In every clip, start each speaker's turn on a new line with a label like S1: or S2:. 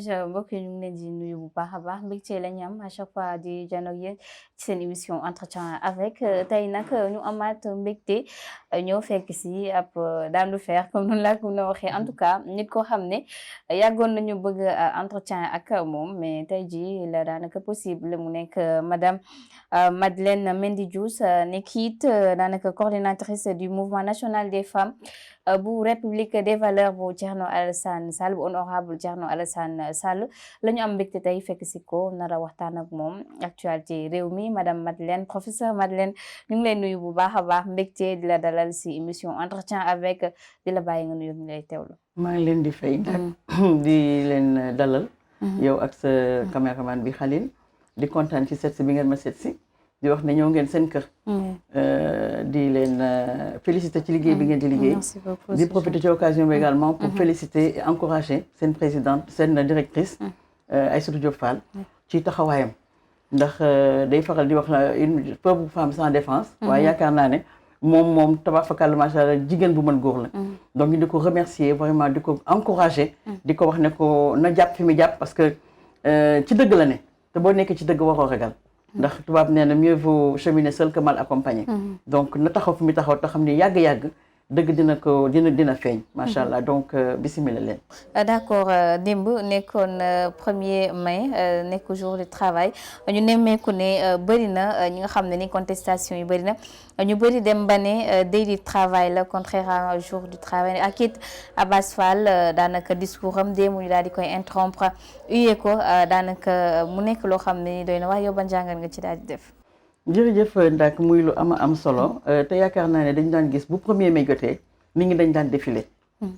S1: Elhadj mbokk yi ñu ngi leen di nuyu bu baax a baax mbégte la ñu am à chaque fois di jano ak yéen ci seen émission entretien avec tey nag ñu amaat mbégte ñëw fekk si ab dame de fer comme noonu laa ko mën a waxee en tout cas nit koo xam ne yàggoon nañu bëgg entretien ak moom mais tey jii la daanaka possible mu nekk madame Madeleine Mendy Diouf nekk it daanaka coordinatrice du mouvement national des femmes bu République des valeurs bu Thierno Alassane Sall bu honorable Thierno Alassane Sall la ñu am mbégte tey fekk si ko nara waxtaan ak moom actualité réew mi madame Madeleine professeur Madeleine ñu ngi lay nuyu bu baax a baax mbégte di la dalal si émission entretien avec di la bàyyi nga nuyu ñu lay teewlu.
S2: maa ngi leen di fay. di leen dalal. yow ak sa caméraman bi Khalil di kontaan ci seet si bi ngeen ma seet si. di wax ne ñëw ngeen seen kër. di leen féliciter ci liggéey bi ngeen di liggéey. di profiter ci occasion bi également pour féliciter et encourager seen présidente seen directrice. Aïssatou Diop Fall. ci taxawaayam. ndax day faral di wax une pauvre femme sans défense. waaye yaakaar naa ne moom tabafakal macha allah jigéen bu mën góor la. donc ñu di ko remercier vraiment di ko encourager. di ko wax ne ko na jàpp fi mu jàpp parce que ci dëgg la ne te boo nekkee ci dëgg waroo ragal. ndax tubaab nee na mieux vaut cheminer seul que mal accompagné. donc na taxaw fi mu taxaw te xam ne yàgg-yàgg dëgg dina feeñ. macha allah donc bisimilah leen.
S1: d'accord démb nekkoon 1er mai nekk jour du travail ñu nemmeeku ne bëri na ñi nga xam ne ni contestation yi bëri na ñu bëri dem ba ne day du travail la contraire à jour du travail ak it Abass Fall daanaka discours am démb ñu daal di koy interrompre uyee ko daanaka mu nekk loo xam ne doy na waaye yow ban jàngat nga ci daal di def.
S2: jërëjëf Ndak muy lu am solo te yaakaar naa ne dañ daan gis bu 1er mai jotee nit ñi dañ daan défilé.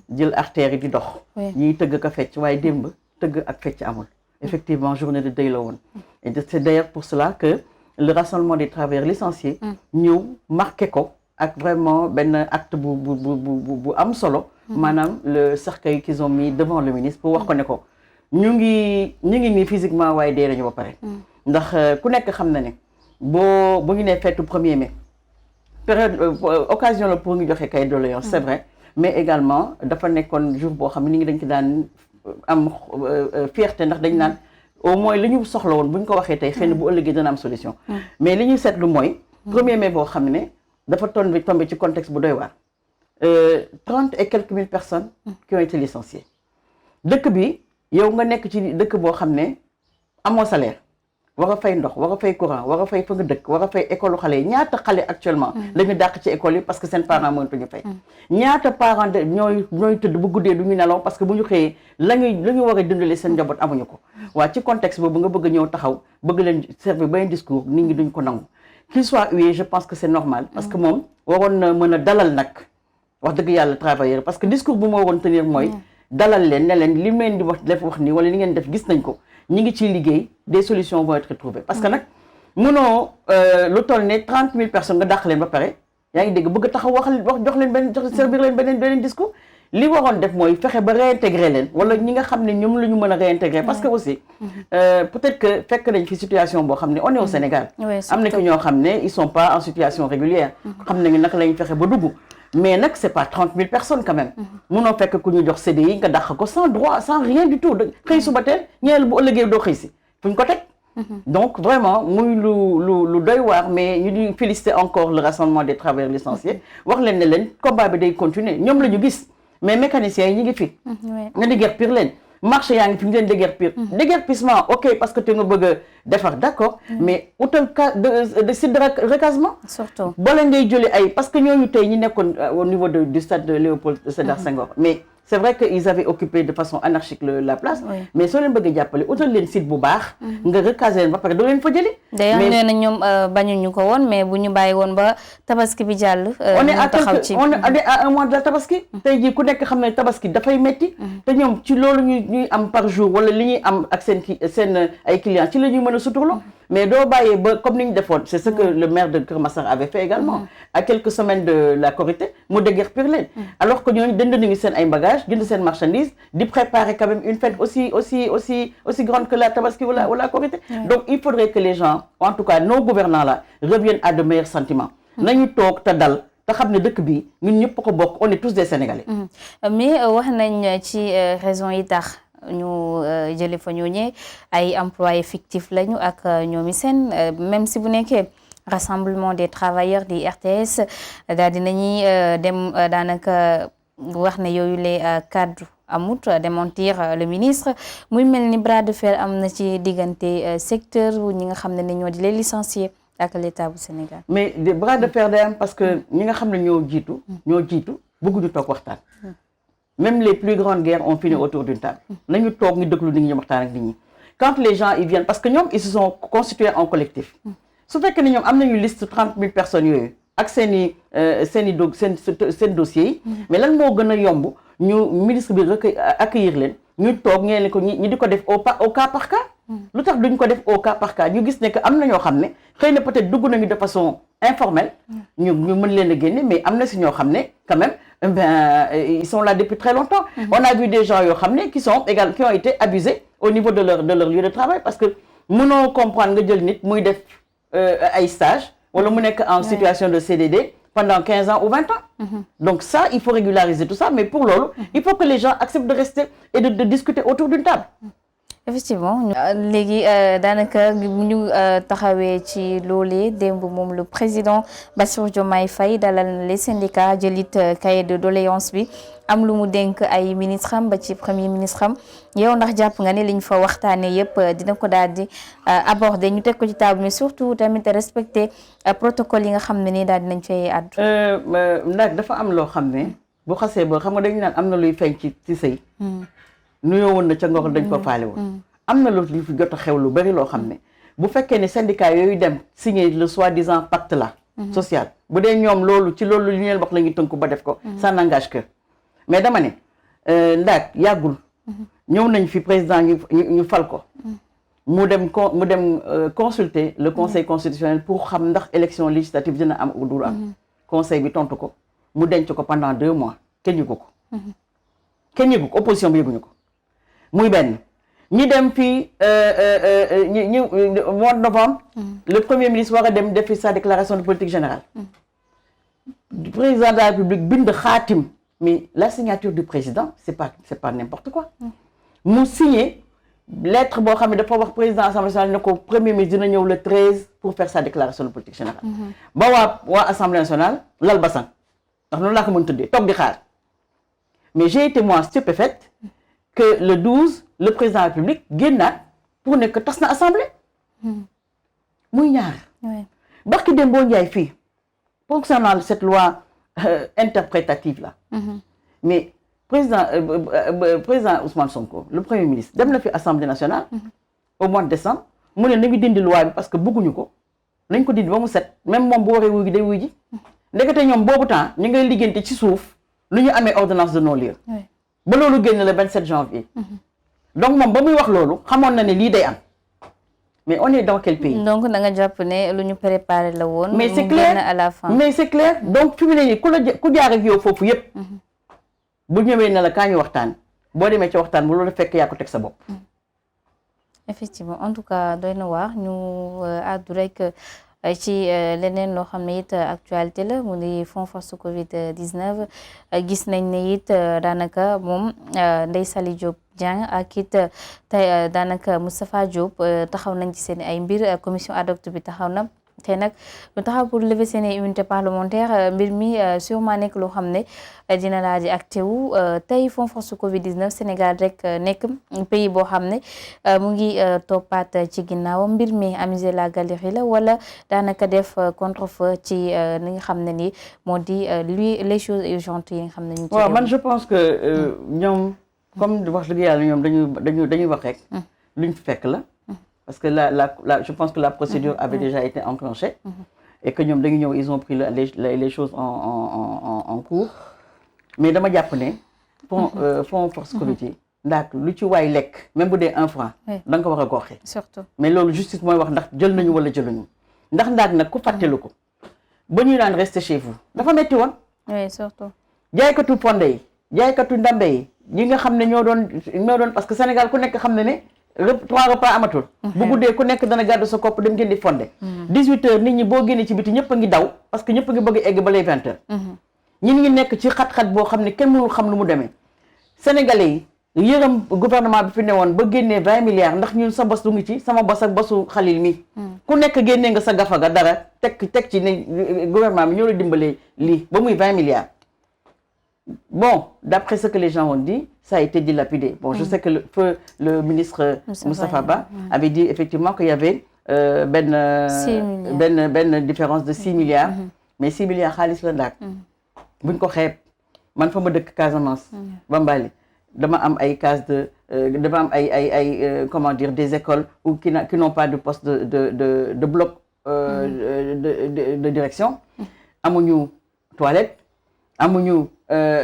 S2: jël artères yi di dox. ñiy tëgg ka fecc waaye démb tëgg ak fecc amul. effectivement journée de deuil la woon. et c'est d'ailleurs pour cela que le rassemblement des travailleurs licenciés. ñëw marqué ko ak vraiment benn acte bu am solo. maanaam le cercueil qu'ils ont mis devant le ministre pour wax ko ne ko ñu ngi nii physiquement waaye dee nañu ba pare. ndax ku nekk xam na ne. bu ñu nee fête 1er mai période occasion la pour ñu joxe kay doléance c'est vrai mais également dafa nekkoon jour boo xam ne nit ñi dañ ci daan am fierté ndax dañ naan au moins li ñu soxla woon bu ñu ko waxee tey xëy na bu ëllëgee dana am solution mais li ñuy seetlu mooy 1er mai boo xam ne dafa tombé ci contexte bu doy waar 30 et quelques mille personnes qui ont été licenciées dëkk bi yow nga nekk ci dëkk boo xam ne amoo salaire war a fay ndox war a fay courant war a fay fa nga dëkk war a fay école xale yi ñaata xale actuellement la ñu dàq ci école yi parce que seen parents mënatuñu fay ñaata parents de ñooy tëdd bu guddee du ñu nelaw parce que bu ñu xëyee la ñu war a dundalee seen njaboot amuñu ko waa ci contexte boobu nga bëgg a ñëw taxaw bëgg leen servir ba un discours nit ñi duñ ko nangu qu'il soit hué je pense que c'est normal parce que moom waroon na mën a dalal nag wax dëgg yàlla travailleur parce que discours bu ma waroon tenir mooy dalal leen ne leen li leen di wax nii wala li ngeen def gis nañ ko ñi ngi ciy liggéey des solutions vont être trouvées parce que nag mënoo lu toll ne 30 000 personnes nga dàq leen ba pare yaa ngi dégg bëgg taxaw wax jox leen servir leen beneen discours li waroon def mooy fexe ba réintégrer leen wala ñi nga xam ne ñoom la ñu mën a réintégrer parce que aussi peut-être que fekk nañ fi situation boo xam ne on est au Sénégal am na ki ñoo xam ne ils sont pas en situation régulière xam nañu naka lañu fexe ba dugg mais nag c'est pas 30 000 personnes quand même munoo fekk ku ñu jox CDI nga dàq ko sans droit sans rien du tout xëy suba teel ñeel bu ëllëgee doo xëy si fu ñu ko teg donc vraiment muy lu doy waar mais ñu di féliciter encore le rassemblement des travailleurs licenciés wax leen ne leen combat bi day continuer ñoom la ñu gis mais mécaniciens yi ñu ngi fi nga déguerpir leen marché yaa ngi fi ñu leen déguerpir déguerpissement ok parce que te nga bëgg a defar d'accord mais utal cas de site de recasement
S1: surtout
S2: bala ngay jëlee ay parce que ñooñu tey ñi nekkoon au niveau du stade de Léopold Sédar Senghor mais c'est vrai que ils avaient occupé de façon anarchique la place mais soo leen bëggee jàppale utal leen site bu baax nga recaser leen ba pare doo leen fa jëli
S1: d'ailleurs nee na ñoom bañuñu ko woon mais bu ñu bàyyi woon ba tabaski bi jàll
S2: on est à un mois de la tabaski tey jii ku nekk xam ne tabaski dafay metti te ñoom ci loolu ñuy am par jour wala li ñuy am ak seen ay clients ci la ñuy mën a suturloo mais doo bàyyee ba comme ni ñu defoon c'est ce que le maire de Keur Massar avait fait également à quelques semaines de la Korité mu déguerpir leen alors que ñooñu dënd nañu seen ay bagages jënd seen marchandise di préparer quand même une fête aussi grande que la Tabaski ou la Korité donc il faudrait que les gens en tout cas nos gouvernants là reviennent à de meilleurs sentiments nañu toog te dal te xam ne dëkk bi ñun ñëpp ko bokk on est tous des Sénégalais
S1: mais wax nañ ci raison yi tax ñu jële fa ñooñee ay employés fictifs lañu ak ñoomi seen même si bu nekkee rassemblement des travailleurs di RTS daal dinañuy dem daanaka wax ne yooyu les cadres amut démentir le ministre muy mel ni bras de fer am na ci diggante secteur ñi nga xam ne ñoo di les licenciés ak l'État bu Sénégal.
S2: mais des bras de fer day am parce que ñi nga xam ne ñoo jiitu bëgguñu toog waxtaan. Même les plus grandes guerres ont fini autour d'une table. Nañu toog ñu déglu nit ñi waxtaan ak nit ñi. Quand les gens ils viennent parce que ñoom ils se sont constitués en collectif. su fekkee ne ñoom am nañu liste 30 000 personnes yooyu ak seen dossiers yi. mais lan moo gën a yomb ñu ministre bi accueillir leen ñu toog ñeene ko ñi di ko def au cas par cas. lu tax duñ ko def au cas par cas ñu gis ne que am na ñoo xam ne xëy na peut-être dugg nañu de façon informelle. ñu mën leen a génne mais am na si ñoo xam ne quand même ils sont là depuis très longtemps. On a vu des gens yoo xam ne qui ont été abusés au niveau de leur lieu de travail parce que mënoo comprendre nga jël nit muy def ay stage wala mu nekk en situation de CDD pendant 15 ans ou 20 ans. Donc ça il faut régulariser tout ça mais pour loolu il faut que les gens acceptent de rester et de discuter autour d'une table.
S1: Effectivement léegi daanaka ñu taxawee ci loolee démb moom le président Bassirou Diomaye Faye dalal les syndicats jëlit cahier de doléance bi am lu mu dénk ay ministre am ba ci premier ministre am yow ndax jàpp nga ne liñ fa waxtaanee yëpp dina ko daal di aborder ñu teg ko ci table mais surtout tamit respecter protocole yi nga xam ne nii daal dinañ fay àddu.
S2: ndax dafa am loo xam ne bu xasee ba xam nga dañu naan am na luy feeñ ci sëy nuyoo woon na ca ngor dañ ko faale woon am na lu fi jot a xew lu bari loo xam ne bu fekkee ne syndicat yooyu dem signer le soi-disant pacte là social bu dee ñoom loolu ci loolu li ñu leen wax la ñuy tënku ba def ko ça n'engage que mais dama ne ndaak yàggul ñëw nañ fi président ñu fal ko mu dem consulter le conseil constitutionnel pour xam ndax élection législative dina am ou du am conseil bi tontu ko mu denc ko pendant 2 mois kenn yëgu ko opposition bi yëguñu ko muy benn ñi dem fii mois de novembre le premier ministre war a dem def sa déclaration de politique générale président de la République bind xaatim mais la signature du président c'est pas n'importe quoi mu signé lettre boo xam ne dafa wax président assemblée nationale ne ko premier ministre dina ñëw le 13 pour faire sa déclaration de politique générale ba waa assemblée nationale lal basan ndax noonu laa ko mën tëddee toog di xaar mais j'ai été moi stupéfaite que le 12 le président de la République génnaat pour ne que tas na assemblée muy ñaar barki dem boo njaay fii concernant cette loi interprétative là mais président Ousmane Sonko le premier ministre dem na fi assemblée nationale au mois de décembre mu ne nañu dindi loi bi parce que bëgguñu ko nañ ko dindi ba mu set même moom bu waree wuy gi day wuy ji ndekete ñoom boobu temps ñu ngay liggéeyante ci suuf lu ñu amee ordonnance de non-lieu ba loolu génn le 27 janvier donc moom ba muy wax loolu xamoon na ne lii day am mais on est dans quel pays.
S1: donc da nga jàpp ne lu ñu préparé la woon.
S2: mais c'est clair
S1: à la fin.
S2: mais c'est clair donc fi mu ne nii ku jaar ak yow foofu yëpp. bu ñëwee ne la kaa ñu waxtaan boo demee ci waxtaan bu loolu fekk yaa ko teg sa bopp.
S1: effectivement en tout cas doy na waar ñu àddu rek ci leneen loo xam ne it actualité la mu di Fonds Force Covid 19 gis nañ ne it daanaka moom Ndeye Saly Diop Dieng ak it tey daanaka Moustapha Diop taxaw nañ ci seen ay mbir commission ad hoc bi taxaw na te nag lu taxaw pour lever seen immunité parlementaire mbir mi sûrement nekk loo xam ne dina laaj acté wu tey Fonds Force Covid 19 Sénégal rek nekk pays boo xam ne mu ngi toppaat ci ginnaawam mbir mi amuser la galerie la wala daanaka def contre-feu ci li nga xam ne ni moo di les choses urgentes yi nga xam ne ñu.
S2: waaw man je pense que ñoom comme wax dëgg yàlla ñoom dañuy wax rek. luñ fi fekk la. Parce que je pense que la procédure avait déjà été enclenchée et que ñoom dañu ñëw ils ont pris les choses en cours mais dama jàpp ne fonds force Covid yi ndax lu ci waay lekk même bu dee 1 franc da nga ko war a goxe
S1: surtout
S2: mais loolu justice mooy wax ndax jël nañu wala jëluñu ndax nag ku fàttelu ko ba ñuy daan rester chez vous dafa metti woon
S1: oui surtout
S2: jaaykatu fonde yi jaaykatu ndambe yi nga xam ne ñoo doon parce que Sénégal ku nekk xam ne 3 repas amatul. bu guddee ku nekk dana gàddu sa kopp dem ngeen di fonde. 18h nit ñi boo génnee ci biti ñëpp a ngi daw parce que ñëpp a ngi bëgg egg ba lay 20h. ñi ngi nekk ci xat-xat boo xam ne kenn mënul xam lu mu demee. Sénégalais yi yërëm gouvernement bi fi ne woon ba génnee 20 milliards ndax ñun sa bos du ngi ci sama bos ak bosu Khalil mi ku nekk génnee nga sa gafa ga dara teg ci ne gouvernement bi ñoo la dimbalee lii ba muy 20 milliards. Bon, d'après ce que les gens ont dit, ça a été dilapidé. Bon, je sais que le ministre Moustapha Ba avait dit effectivement qu'il y avait une différence de 6 milliards. Mais 6 milliards, xaalis la ndaak. buñ ko xeeb man fa ma dëkk Casamance. Bambali dama am ay cases dama am ay comment dire des écoles ou qui n'ont pas de poste de bloc de direction. Amuñu toilette, amuñu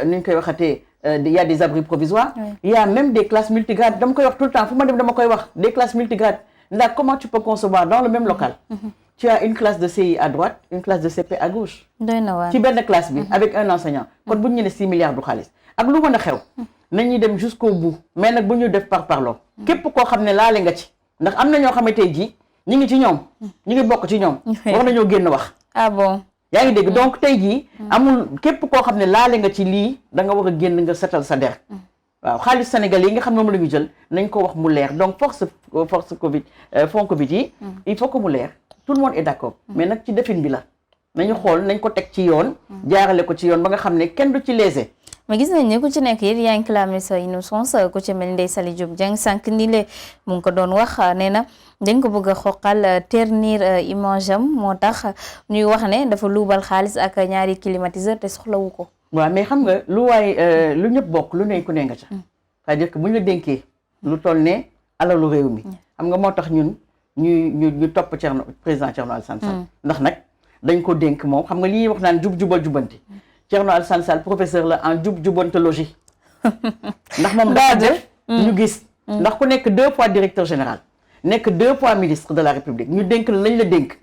S2: ni ñu koy waxatee il y a des abris provisoires. Il y a même des classes multigrades dama koy wax tout le temps fu ma dem dama koy wax des classes multigrades ndax comment tu peux concevoir dans le même local. Tu as une classe de CI à droite, une classe de CP à gauche. ci benn classe bi avec un enseignant. kon bu ñu ne 6 milliards du xaalis ak lu mën a xew. nañuy dem jusqu'au bout mais nag bu ñu def par parloo. képp koo xam ne laale nga ci ndax am na ñoo xam ne tey jii ñu ngi ci ñoom. ñu ngi bokk ci ñoom. war nañoo génn wax.
S1: Ah bon.
S2: yaa ngi dégg donc tey jii amul képp koo xam ne laale nga ci lii da nga war a génn nga setal sa der. waaw xaalis Sénégal yi nga xam ne moom la ñu jël nañ ko wax mu leer donc force Covid fonds Covid yi. il faut que mu leer tout le monde est d'accord. mais nag ci defin bi la nañu xool nañ ko teg ci yoon. jaarale ko ci yoon ba nga xam ne kenn du ci léser.
S1: mais gis nañ ne ku ci nekk it yaa ngi clamé sa innocence ku ci mel Ndeye Saly Diop Dieng sànq ni le mu ngi ko doon wax nee na dañ ko bëgg a xoqal ternir image am moo tax ñuy wax ne dafa luubal xaalis ak ñaari climatiseur te soxlawu ko.
S2: waaw mais xam nga lu waay lu ñëpp bokk lu ne ku ne nga ca. c'est-à-dire que bu ñu la dénkee lu toll ne alalu réew mi. xam nga moo tax ñun ñu topp président Thierno Alassane Sall. ndax nag dañ ko dénk moom xam nga li ñuy wax naan jubal jubanti. Thierno Alassane Sall professeur la en jubantologie. ndax moom dafa def ñu gis. ndax ku nekk 2 fois directeur général. nekk 2 fois ministre de la République ñu dénk la lañ la dénk.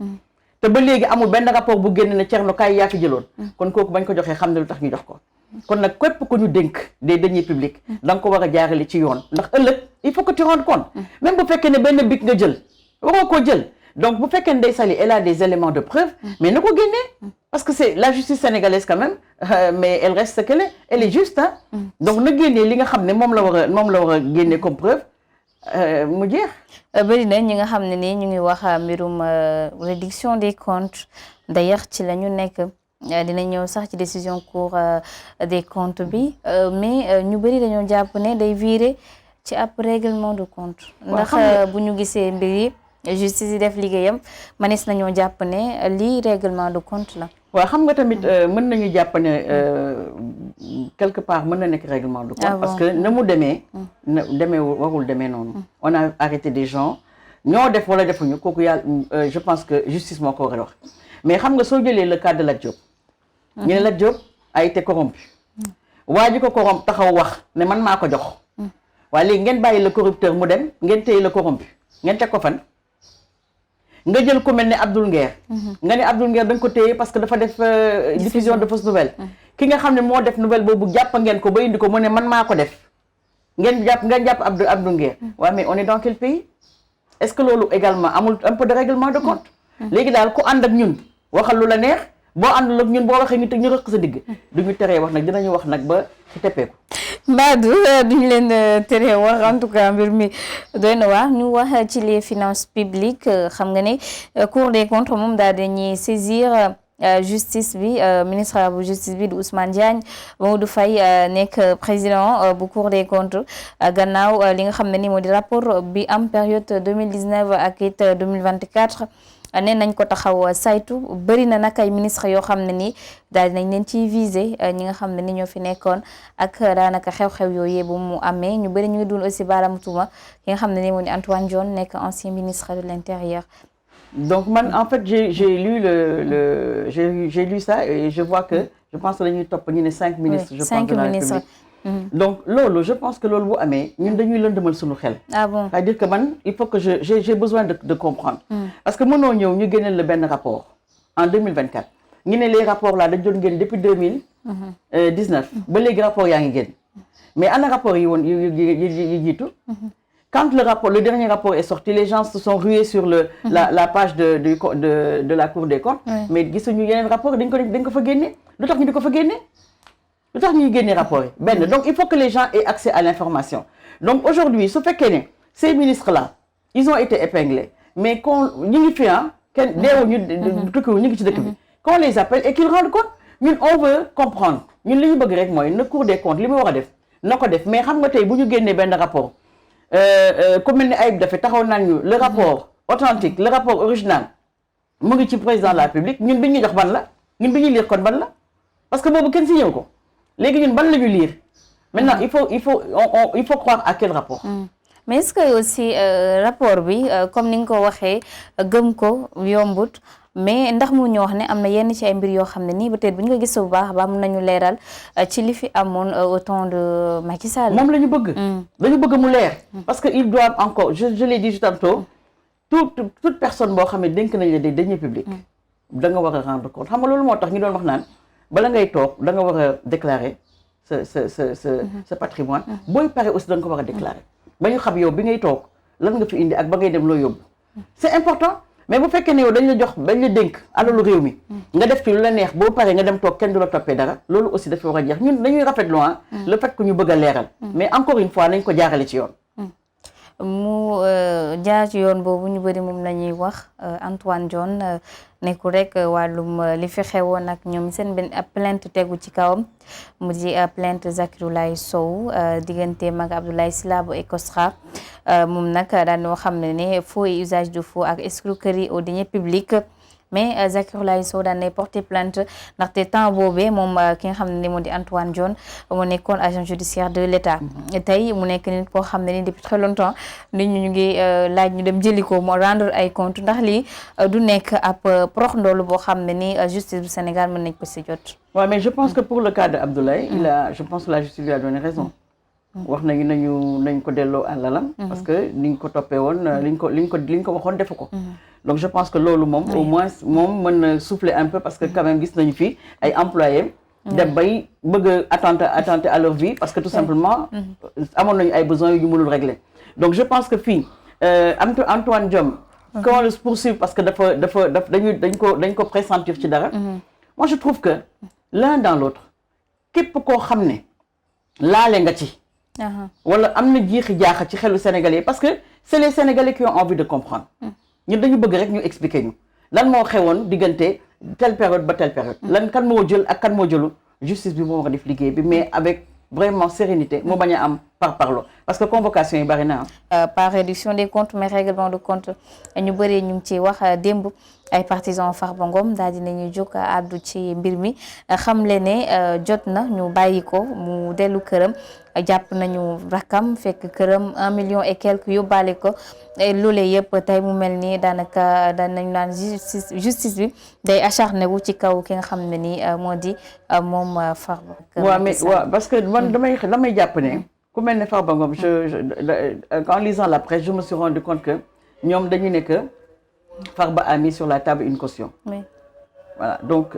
S2: te ba léegi amul benn rapport bu génn ne Thierno kaay yaa fi jëloon. kon kooku bañ ko joxee xam ne lu tax ñu jox ko. kon nag képp ku ñu dénk des deniers publics. da nga ko war a jaarale ci yoon ndax ëllëg il faut que tu rendes compte. même bu fekkee ne benn bic nga jël waroo koo jël. donc bu fekkee Ndeye Saly elle a des éléments de preuve. mais na ko génnee. parce que c'est la justice sénégalaise quand même mais elle reste ce qu'elle est elle est juste hein. donc na génnee li nga xam ne moom la war a génnee comme preuve mu jeex.
S1: bëri na ñi nga xam ne nii ñu ngi wax mbirum réduction des comptes d'ailleurs ci la ñu nekk dina ñëw sax ci décision cour des comptes bi mais ñu bëri dañoo jàpp ne day virer ci ab règlement de compte. ndax bu ñu gisee mbir yi justice yi def liggéeyam manis nañoo jàpp ne lii règlement de compte la.
S2: waaw xam nga tamit mën nañu jàpp ne quelque part mën na nekk règlement de compte. parce que na mu demee. warul demee noonu. on a arrêté des gens ñoo def wala defuñu kooku yàlla je pense que justice moo ko war a wax mais xam nga soo jëlee le cas de Lat Diop. ñu ne Lat Diop a été corrompu. waa ji ko corrompu taxaw wax ne man maa ko jox. waaye léegi ngeen bàyyi le corrupteur mu dem ngeen téye le corrompu ngeen teg ko fan. nga jël ku mel ne Abdoul Nguer nga ne Abdoul Nguer da nga ko téye parce que dafa def diffusion de fausse nouvelle ki nga xam ne moo def nouvelle boobu jàpp ngeen ko ba indi ko mu ne man maa ko def ngeen jàpp Abdoul Nguer waaw mais on est dans quel pays est-ce que loolu également amul un peu de règlement de compte léegi daal ku ànd ak ñun waxal lu la neex boo àndul ak ñun boo waxee ñu rëq sa digg duñu teree wax nag dinañu wax nag ba ci teppeeku
S1: Mbadou duñu leen tere wax en tout cas mbir mi doy na wax ñu wax ci les finances publiques xam nga ne Cour des comptes moom daal dañuy saisir justice bi ministre bu justice bi di Ousmane Diagne Mamadou Faye nekk président bu Cour des comptes gannaaw li nga xam ne ni moo di rapport bi am période 2019 ak it 2024 nee nañ ko taxaw saytu bëri na nag ay ministre yoo xam ne ni daal dinañ leen ciy visé ñi nga xam ne ni ñoo fi nekkoon ak daanaka xew-xew yooyu bu mu amee ñu bëri ñu ngi dul aussi baaraam tuuma ki nga xam ne ni moo di Antoine Diome nekk ancien ministre de l'Intérieur.
S2: donc man en fait j'ai lu ça et je vois que je pense que dañuy topp ñu ne 5 ministres.
S1: Oui,
S2: je pense de la République. Donc loolu je pense que loolu bu amee ñun dañuy lëndëmal suñu xel.
S1: Ah bon?
S2: C'est-à-dire que man il faut que j'ai besoin de comprendre. Parce que mënoo ñëw ñu génneel la benn rapport en 2024 ñu ne les rapports là dañ doon génn depuis 2019 ba léegi rapport yaa ngi génn mais ana rapport yi woon yi jiitu. Quand le dernier rapport est sorti, les gens se sont rués sur la page de la Cour des comptes. Mais gisuñu yeneen rapport dañ ko fa génne lu tax ñu di ko fa génne lu tax ñuy génne rapport yi benn donc il faut que les gens aient accès à l'information donc aujourd'hui su fekkee ne ces ministres là ils ont été épinglés mais qu'on ñu ngi fi kenn deewul ñu tukkiwul ñu ngi ci dëkk bi qu'on les appelle et qu'ils rendent compte ñun on veut comprendre ñun li ñu bëgg rek mooy na Cour des comptes li mu war a def na ko def mais xam nga tey bu ñu génnee benn rapport ku mel ni Ayib Daffé taxaw naan ñu le rapport authentique le rapport original mu ngi ci président de la République ñun bi ñu jox ban la ñun bi ñuy lire kon ban la parce que boobu kenn si ñëw ko léegi ñun ban la ñu lire maintenant il faut croire à quel rapport.
S1: mais est-ce que aussi rapport bi comme ni nga ko waxee gëm ko yombut mais ndax mu ñu wax ne am na yenn ci ay mbir yoo xam ne nii peut-être bu ñu ko gis bu baax ba mun nañu leeral ci li fi amoon au temps de Macky Sall.
S2: moom la ñu bëgg. dañu bëgg mu leer. parce que ils doivent encore je l'ai dit tantôt toute personne boo xam ne dénk nañ la des deniers publics. da nga war a rendre compte xam nga loolu moo tax ñu doon wax naan bala ngay toog da nga war a déclarer sa patrimoine. booy pare aussi da nga ko war a déclarer. ba ñu xam yow bi ngay toog lan nga fi indi ak ba ngay dem loo yóbbu. c'est important. mais bu fekkee ne yow dañ la dénk alalu réew mi nga def ci lu la neex boo paree nga dem toog kenn du la toppee dara loolu aussi dafa war a jeex ñun dañuy rafetlu le fait que ñu bëgg a leeral mais encore une fois nañ ko jaarale ci yoon
S1: mu jaar ci yoon boobu ñu bëri moom la ñuy wax Antoine Diome nekkul rek wàllum li fi xewoon ak ñoom seen benn plainte tegu ci kawam mu di plainte Zakiroulaye Sow diggante mag Abdoulaye Sylla bu Ecostra moom nag daan noo xam ne faux et usage de faux ak escroquerie aux deniers publics mais Zakiroulaye Sow daan nay porter plainte ndaxte temps boobee moom ki nga xam ne moo di Antoine Diome mu nekkoon agent judiciaire de l'État tey mu nekk nit koo xam ne ni depuis très longtemps nit ñu ngi laaj ñu dem jëli ko moo rendre ay compte ndax lii du nekk ab prox ndoolu boo xam ne ni justice bu Sénégal mën nañ ko si jot.
S2: waaw mais je pense que pour le cas de Abdoulaye je pense que la justice lui a donné raison. wax nañ ko delloo àlalam parce que liñ ko toppee woon liñ ko waxoon defu ko donc je pense que loolu moom au moins moom mën na souffler un peu parce que quand même gis nañu fii ay employés dem bay bëgg a attenter à leur vie parce que tout simplement amoon nañu ay besoins yu ñu mënul régler donc je pense que fii Antoine Diome qu'on le poursuive parce que dañ ko pressentir ci dara moi je trouve que l'un dans l'autre képp koo xam ne laale nga ci wala am na jiixi jaaxa ci xelu Sénégalais parce que c'est les Sénégalais qui ont envie de comprendre ñun dañu bëgg rek ñu expliquer ñu lan moo xewoon diggante telle période ba telle période lan kan moo jël ak kan moo jëlu justice bi moo war a def liggéey bi mais avec vraiment sérénité moo bañ a am par parlo parce que convocation yi bari na
S1: par réduction des comptes mais règlement de compte ñu bëree ñu ngi ciy wax démb ay partisans Farba Ngom daal dinañu jóg àddu ci mbir mi xam le ne jot na ñu bàyyi ko mu dellu këram jàpp nañu rakam fekk këram 1 million et quelques yóbbaale ko loolee yëpp tey mu mel ni daanaka nañu naan justice bi day acharné wu ci kaw ki nga xam ne ni moo di moom Farba.
S2: waaw mais waaw parce que man damay jàpp ne ku mel ne Farba Ngom en lisant la presse je me suis rendu compte que ñoom dañu ne que Farba a mis sur la table une caution. Oui. Voilà donc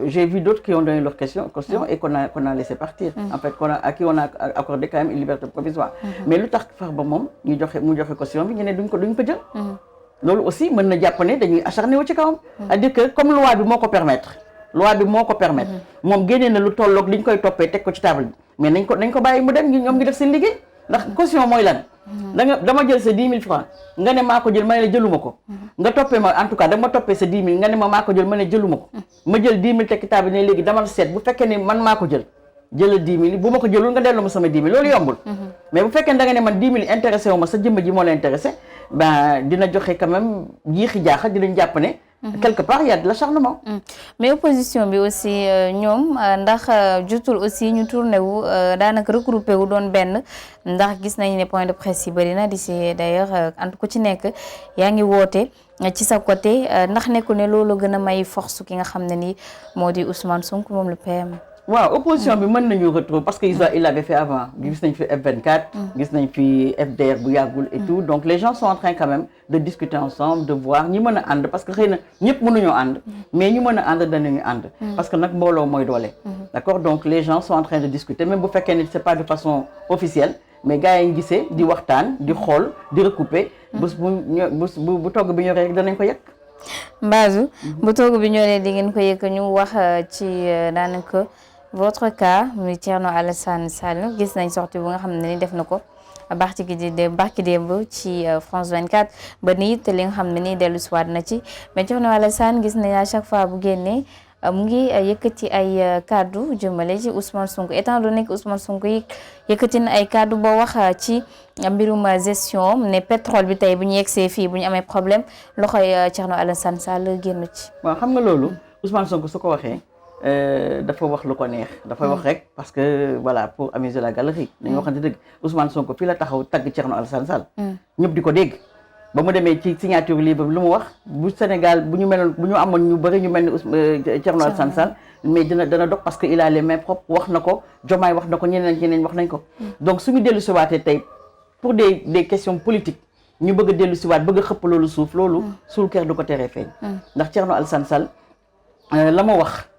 S2: j'ai vu d'autres qui ont donné leur caution et qu'on a laissé partir. En fait à qui on a accordé quand même une liberté provisoire. Mais lu tax Farba moom mu joxe caution bi ñu ne duñ ko jël. loolu aussi mën na jàpp ne dañuy acharné wu ci kawam. c'est-à-dire que comme loi bi moo ko permettre. moom génnee na lu tolloog liñ koy toppee teg ko ci table bi mais nañ ko bàyyi mu dem ñoom ngi def seen liggéey ndax caution mooy lan. dama jël sa 10 000 francs nga ne maa ko jël ma ne la jëluma ko nga toppee ma en tout cas dama toppee sa 10 000 nga ne ma maa ko jël ma ne jëluma ko ma jël 10 000 tekki table ne léegi dama seet bu fekkee ne man maa ko jëlal 10 000 bu ma ko jëlul nga delloo ma sama 10 000 loolu yombul mais bu fekkee ne da nga ne man 10 000 intéressé wu ma sa jëmm ji moo la intéressé ben dina joxe quand même jiixi jaaxa dinañ jàpp ne quelque part il y a de l'acharnement.
S1: mais opposition bi aussi ñoom ndax jotul aussi ñu tourné wu daanaka regroupé wu doon benn ndax gis nañu ne point de presse yi bëri na di si d'ailleurs en tout cas ci nekk yaa ngi woote ci sa côté ndax nekkul ne loolu gën a may force ki nga xam ne ni moo di Ousmane Sonko moom le PM.
S2: waaw opposition bi mën nañu retrouver parce que il l'avait fait avant gis nañ fi F24 gis nañ fi FDR bu yàggul et tout donc les gens sont en train quand même de discuter ensemble de voir ñi mën a ànd parce que xëy na ñëpp mënuñoo ànd mais ñu mën a ànd danañu ànd parce que nag mbooloo mooy doole d'accord donc les gens sont en train de discuter même bu fekkee ne c'est pas de façon officielle mais gars yi ngi gisee di waxtaan di xool di recouper bu togg bi ñoree rek danañ ko yegg
S1: Mbazou bu togg bi ñoree di ngeen ko yëg ñu wax ci daanaka votre cas muy Thierno Alassane Sall gis nañ sortie bu nga xam ne ni def na ko barki démb ci France 24 ba nii te li nga xam ne nii dellu siwaat na ci mais Thierno Alassane gis nañ à chaque fois bu génnee mu ngi yëkkati ay kaddu jëmale ci Ousmane Sonko étant donné que Ousmane Sonko yi yëkkati na ay kaddu boo wax ci mbirum gestion ne pétrole bi tey bu ñu yegsee fii bu ñu amee problème loxoy Thierno Alassane Sall génn ci.
S2: waaw xam nga loolu Ousmane Sonko su ko waxee dafa wax lu ko neex dafay wax rek parce que voilà pour amuser la galerie dañu waxante dëgg Ousmane Sonko fii la taxaw tagg Thierno Alassane Sall ñëpp di ko dégg ba mu demee ci signature libre lu mu wax bu Sénégal bu ñu amoon ñu bëri ñu mel ni Thierno Alassane Sall mais dana dog parce que il a les mains propres wax na ko Diomaye wax na ko ñeneen wax nañ ko donc suñu dellu siwaatee tey pour des questions politiques ñu bëgg a dellu siwaat bëgg a xëpp loolu suul kër du ko teree feeñ ndax Thierno Alassane Sall la ma wax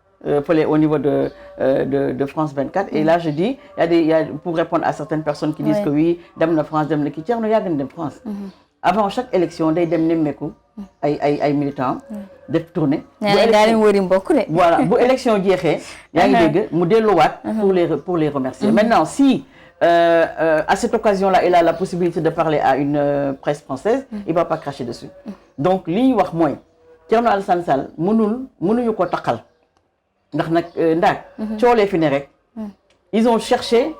S2: fële au niveau de France 24 et là je dis il y a pour répondre à certaines personnes qui disent que oui dem na France dem na kii Thierno yàgg na dem France avant chaque élection day dem nemmeeku ay militants def tournée voilà bu élection jeexee yaa ngi dégg mu delluwaat pour les remercier maintenant si à cette occasion-là il a la possibilité de parler à une presse française il va pas cracher dessus donc li ñuy wax mooy Thierno Alassane Sall mënuñu ko taqal ndax nag ndaag coolee fi ne rek ils ont cherché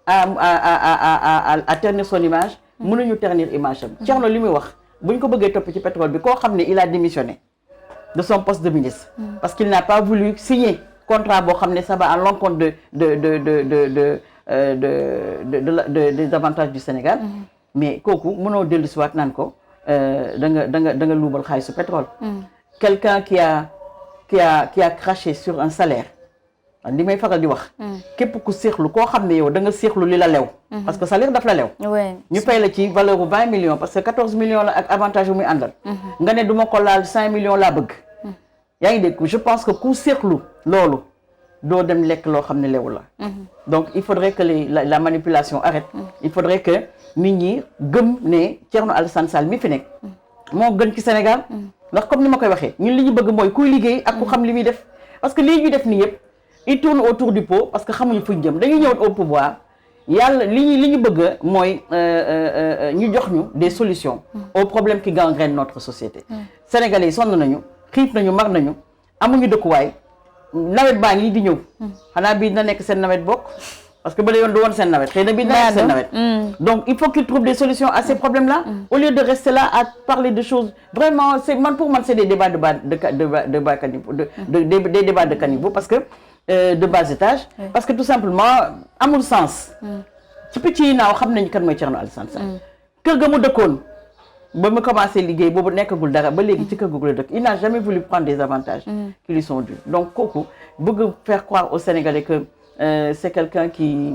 S2: à ternir son image mënuñu ternir image am Thierno li muy wax buñ ko bëggee topp ci pétrole bi koo xam ne il a démissionné de son poste de ministre parce qu'il n'a pas voulu signer contrat boo xam ne ça va à l'encontre des avantages du Sénégal mais kooku mënoo dellu si waat naan ko da nga luubal xaalisu pétrole quelqu'un qui a craché sur un salaire li may faral di wax képp ku seexlu koo xam ne yow da nga seexlu li la lew parce que salaire daf la lew ñu fay la ci valeur bu 20 millions parce que 14 millions la ak avantage bu muy àndal nga ne du ma ko laal 5 millions laa bëgg yaa ngi dégg je pense que ku seexlu loolu doo dem lekk loo xam ne lewu la donc il faudrait que la manipulation arrête il faudrait que nit ñi gëm ne Thierno Alassane Sall mi fi nekk moo gën ci Sénégal ndax comme ni ma koy waxee ñun li ñu bëgg mooy kuy liggéey ak ku xam li muy def parce que lii ñu def nii yëpp il tourne autour du pot parce que xamuñu fuñ jëm dañuy ñëw au pouvoir yàlla li ñu bëgg mooy ñu jox ñu des solutions aux problèmes qui gangrènent notre société sénégalais yi sonn nañu xiif nañu mar nañu amuñu dëkkuwaay nawet baa ngi di ñëw xanaa bii dina nekk seen nawet bokk parce que ba la yoon du woon seen nawet xëy na bii dina nekk seen nawet donc il faut qu'ils trouvent des solutions à ces problèmes là au lieu de rester là à parler de choses vraiment pour man c'est des débats des débats de caniveau parce que de bas étage parce que tout simplement amul sens ci picc yi naaw xam nañu kan mooy Thierno Alassane Sall kër ga mu dëkkoon ba mu commencé liggéey boobu nekkagul dara ba léegi ci kër googu la dëkk il n'a jamais voulu prendre des avantages qui lui sont dus donc kooku bëgg faire croire aux Sénégalais que c'est quelqu'un qui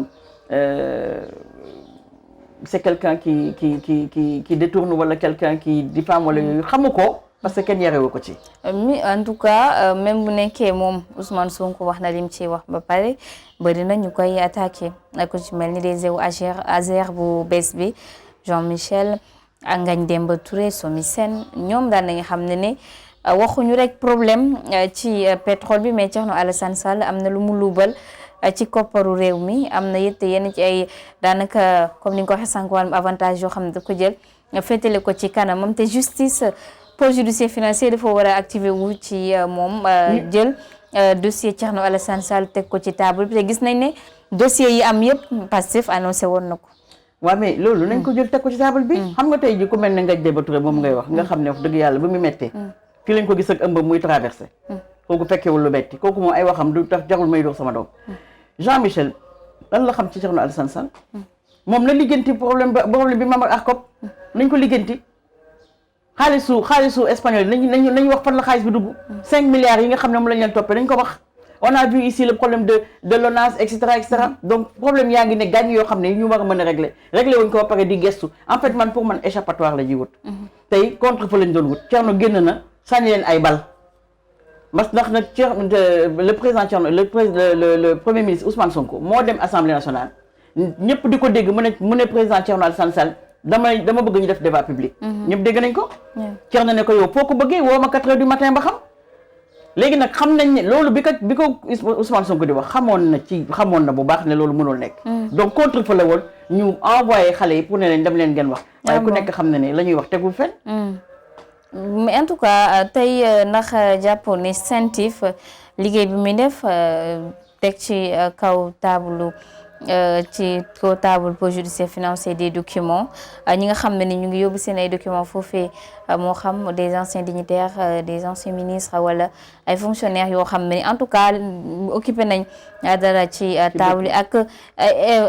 S2: détourne wala quelqu'un qui diffame wala yooyu xamu ko parce que kenn yarewu ko ci.
S1: mi en tout cas même bu nekkee moom Ousmane Sonko wax na lim ci wax ba pare bari na ñu koy attaqué ko ci mel ni des Azer bu bees bi Jean-Michel Ngagne Demba Touré Somi Sène ñoom daan nañu xam ne waxuñu rek problème ci pétrole bi mais Thierno Alassane Sall am na lu mu luubal ci kopparu réew mi am na it yenn ci ay daanaka comme ni nga ko waxee sànq wàllum avantage yoo xam ne da ko jël féetale ko ci kanamam te justice pôle judiciaire financier dafa war a activer wu ci moom jël dossier Thierno Alassane Sall teg ko ci table bi te gis nañ ne dossier yi am yëpp Pastef annoncé woon na ko.
S2: waaw mais loolu nañ ko jël teg ko ci table bi. xam nga tey ji ku mel ne Ngagne Demba Touré moom ngay wax nga xam ne wax dëgg yàlla ba mu méttee. fii lañ ko gis ak ëmb muy traversé. kooku fekkewul lu metti kooku moom ay waxam du tax jarul may dox sama doom. Jean-Michel lan la xam ci Thierno Alassane Sall moom la lijjanti problème bi Mame Arcop nañ ko lijjanti xaalisu espagnol nañu wax fan la xaalis bi dugg 5 milliards yi nga xam ne moom lañ leen toppee nañ ko wax on a vu ici le problème de l'ONAS et cetera donc problème yaa ngi ne gaañ yoo xam ne ñu war a mën a régler wuñ ko ba pare di gestu en fait man pour man échappatoire la ji wut tey contre fa lañ doon wut Thierno génn na sànni leen ay bal ndax nag le président Thierno le premier ministre Ousmane Sonko moo dem assemblée nationale ñëpp di ko dégg mu ne président Thierno Alassane Sall dama bëgg ñu def débat public ñëpp dégg nañ ko Thierno ne ko yow foo ko bëggee woo ma 4 heures du matin ba xam léegi nag xam nañ ne loolu bi ko Ousmane Sonko di wax xamoon na bu baax ne loolu mënul nekk. donc contre-feu la woon ñu envoyé xale yi pour ne leen dem leen ngeen wax. waaye ku nekk xam na ne la ñuy wax tegul fenn.
S1: mais en tout cas tey ndax jàppoon ne CENTIF liggéey bi muy def teg ci kaw table pour judiciaire financier des documents ñi nga xam ne ni ñu ngi yóbbu seen ay documents foofee moo xam des anciens dignitaires des anciens ministres wala ay fonctionnaires yoo xam ne ni en tout cas occupé nañ dara ci table yi ak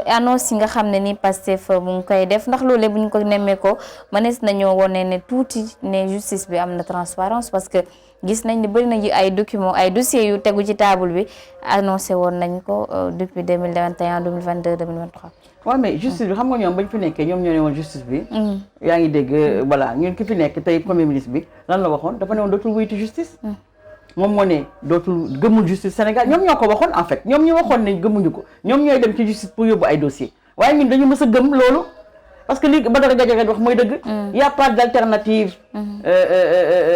S1: annonce yi nga xam ne ni Pastef mu ngi koy def ndax loolu bu ñu ko nemmee ko mënees nañoo wone ne tuuti ne justice bi am na transparence parce que gis nañ ne bëri na ay documents ay dossiers yu tegu ci table bi annoncé woon nañ ko depuis 2021 2022 2023.
S2: waaw mais justice bi xam nga ñoom bañ fi nekkee ñoom ñoo ne woon justice bi. yaa ngi dégg voilà ñun ki fi nekk tey premier ministre bi lan la waxoon dafa ne woon dootul wuyuti justice. moom moo ne dootul gëmul justice Sénégal ñoom ñoo ko waxoon en fait ñoom ñu waxoon ne gëmuñu ko ñoom ñooy dem ci justice pour yóbbu ay dossiers waaye ñun dañu mës a gëm loolu. parce que li Badara Gadiaga wax mooy dëgg. y a pas d'alternative.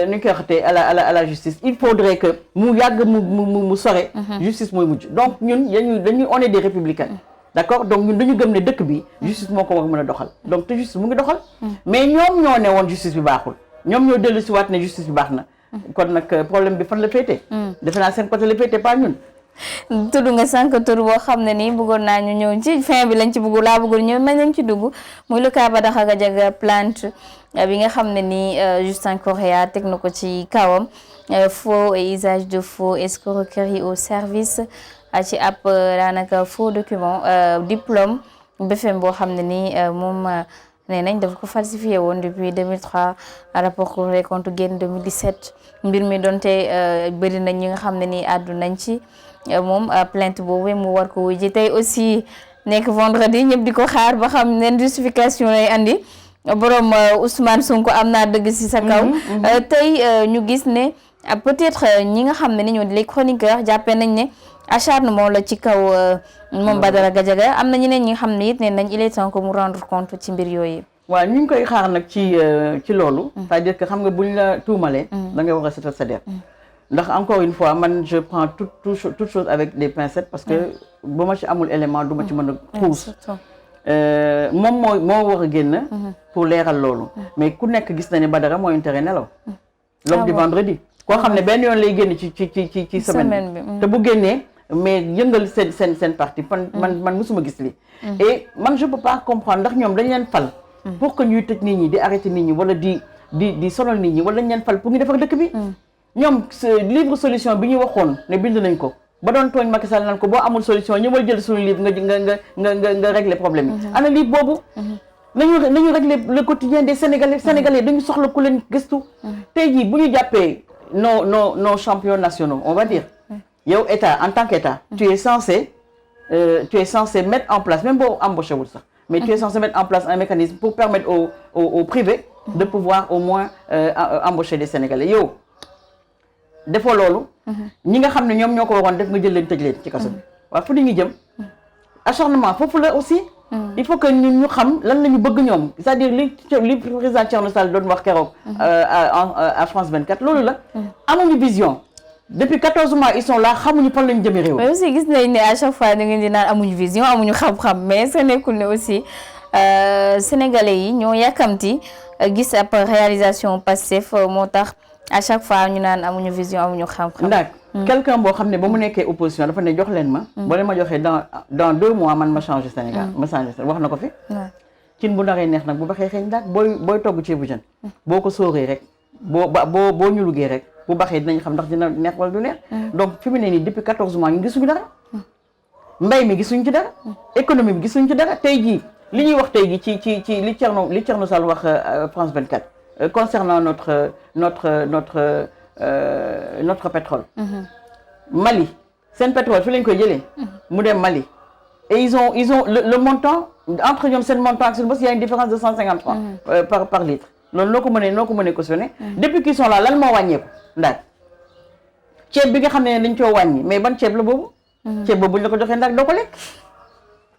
S2: ni ñu koy waxatee à la justice il faudrait que mu yàgg mu sore. justice mooy mujj donc ñun dañuy on est des républicains. d'accord donc ñun dañu gëm ne dëkk bi justice moo ko war mën a doxal donc te justice mu ngi doxal. mais ñoom ñoo ne woon justice bi baaxul ñoom ñoo dellu si waat ne justice bi baax na. kon nag problème bi fan la féetee. defe naa seen côté la féetee pas ñun.
S1: tudd nga sànq tur boo xam ne nii bëggoon naa ñu ñëw ci fin bi lañ ci bëggoon ñëw mais nañ ci dugg muy le cas Badara Gadiaga plainte bi nga xam ne nii Justin Correa teg na ko ci kawam faux et usage de faux escroquerie au service ci ab daanaka faux document diplôme BFM boo xam ne nii moom nee nañ dafa ko falsifié woon depuis 2003 rapport Cour des comptes génn 2017 mbir mi donte bëri nañ ñi nga xam ne nii àddu nañ ci moom plainte boobu mu war ko wuy ji tey aussi nekk vendredi ñëpp di ko xaar ba xam ne justification lay andi borom Ousmane Sonko am naa dëgg ci sa kaw. tey ñu gis ne peut-être ñi nga xam ne ni ñoo di les chroniqueurs jàppee nañ ne acharnement la ci kaw moom Badara Gadiaga am na ñeneen ñi nga xam ne it ne nañ il est temps que mu rendre compte ci mbir yooyu.
S2: waaw ñu ngi koy xaar nag ci loolu. c'est-à-dire que xam nga buñ la tuumalee. da ngay war a setal sa der. ndax encore une fois man je prends toute chose avec des pincettes parce que ba ma ci amul élément du ma ci mën a xuus moom moo war a génn pour leeral loolu mais ku nekk gis na ne Badara mooy intérêt nelaw l'homme du vendredi koo xam ne benn yoon lay génn ci semaine bi te bu génnee mais yëngal seen parti man musuma gis lii et man je peux pas comprendre ndax ñoom dañ leen fal pour que ñuy tëj nit ñi di arrêter nit ñi wala di sonal nit ñi wala dañ leen fal pour ñu defar dëkk bi ñoom livre solution bi ñu waxoon ne bind nañ ko ba doon tooñ Macky Sall nan ko boo amul solution ñëwal jël suñu livre nga régler problème yi ana livre boobu nañu régler le quotidien des Sénégalais dañu soxla ku leen gëstu tey jii bu ñu jàppee nos champions nationaux on va dire yow état en tant qu'état tu es censé mettre en place même boo embauché wul sax mais tu es censé mettre en place un mécanisme pour permettre au privé de pouvoir au moins embaucher des Sénégalais yow defoo loolu ñi nga xam ne ñoom ñoo ko waroon def nga jël leen tëj leen ci kaso bi waaw fu ñu jëm acharnement foofu la aussi il faut que ñu xam lan la ñu bëgg ñoom c'est-à-dire li président Thierno Sall doon wax keroog à France 24 loolu la amuñu vision depuis 14 mois ils sont là xamuñu fan lañu jëmee réew
S1: mais aussi gis nañ ne à chaque fois da ngeen di naan amuñu vision amuñu xam-xam mais ce nekkul ne aussi sénégalais yi ñoo yàkkamti gis ab réalisation Pastef moo tax à chaque fois ñu naan amuñu vision amuñu xam-xam.
S2: ndax quelqu'un boo xam ne ba mu nekkee opposition dafa ne jox leen ma. boo leen ma joxee dans 2 mois man ma changé Sénégal. ma changé Sénégal wax na ko fi. cin bu naree neex nag bu baxee xeeñ daal booy togg ceebu jën. boo ko sóoree rek boo ñu liggéey rek bu baxee dinañ xam ndax dina neex wala du neex. donc fi mu ne nii depuis 14 mois ñu gisuñu dara. mbay mi gisuñu ci dara. économie bi gisuñu ci dara tey jii li ñuy wax tey jii ci li Thierno Sall wax France 24. Concernant notre pétrole. Mali seen pétrole fi lañ koy jëlee. mu dem Mali et ils ont le montant entre ñoom seen montant ak seen bos il y a une différence de 150 francs par litre loolu noo ko mënee cautionné depuis qu'ils sont là lan moo wàññeeku ndax ceeb bi nga xam ne dañ coo wàññi mais ban ceeb la boobu. ceeb boobu buñ la ko joxee ndax doo ko lekk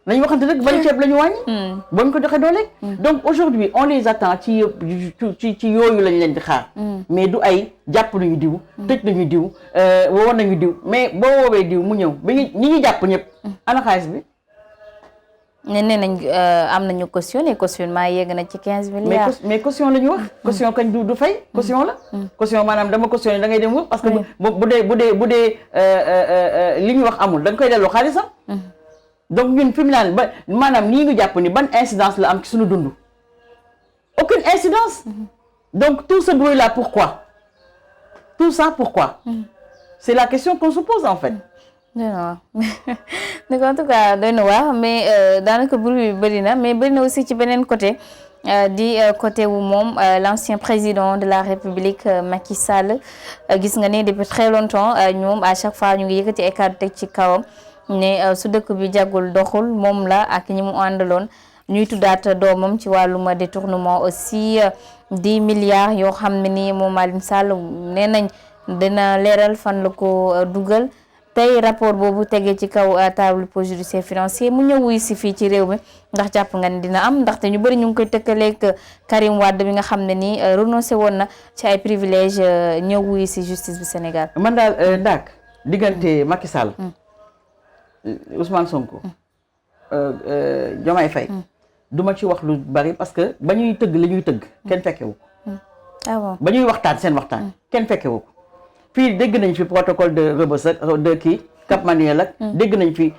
S2: nañu waxante rek ban ceeb la ñu wàññi. bañ ko joxe doo lekk. donc aujourd'hui on les attend ci yooyu lañ leen di xaar. mais du ay jàpp nañu diw. tëj nañu diw woo nañu diw mais boo woowee diw mu ñëw ba ñi jàpp ñëpp. ana xaalis bi.
S1: nee nañ am nañu cautionnement yegg na ci 15 milliards.
S2: mais caution la ñu wax. caution kañ du fay caution la. caution maanaam dama cautionné da ngay dem wër parce que bu dee li ñu wax amul da nga koy delloo xaalisam. donc ñun fi mu naan ba maanaam nii ñu jàpp ni ban incidence la am ci suñu dund. aucune incidence. donc tout ce bruit là pourquoi. tout ça pourquoi. c'est la question qu'on se pose en fait.
S1: doy na waar donc en tout cas doy na waar mais daanaka bruit bi bëri na mais bëri na aussi ci beneen côté di côté wu moom l'ancien président de la République Macky Sall gis nga ne depuis très longtemps ñoom à chaque fois ñu ngi yëkkati ay kàddu teg ci kawam ne su dëkk bi jàggul doxul moom la ak ñi mu àndaloon ñuy tuddaat doomam ci wàllum détournement aussi 10 milliards yoo xam ne ni moom Alioune Sall nee nañ dina leeral fan la ko dugal. tey rapport boobu tegee ci kaw table pôle judiciaire financier mu ñëw wuy si fii ci réew mi ndax jàpp nga ni dina am ndaxte ñu bëri ñu ngi koy tëkkaleeg Karim Wade bi nga xam ne ni renoncé woon na ci ay privilèges ñëw wuy si justice bu Sénégal.
S2: man daal Ndak diggante Macky Sall. Ousmane Sonko. Diomaye Faye. duma ci wax lu bari parce que ba ñuy tëgg li ñuy tëgg kenn fekkewu ko.
S1: ah bon
S2: ba ñuy waxtaan seen waxtaan. kenn fekkewu ko. fii dégg nañ fi protocole de Rebeuss ak de kii Cap Manuel ak dégg nañ fi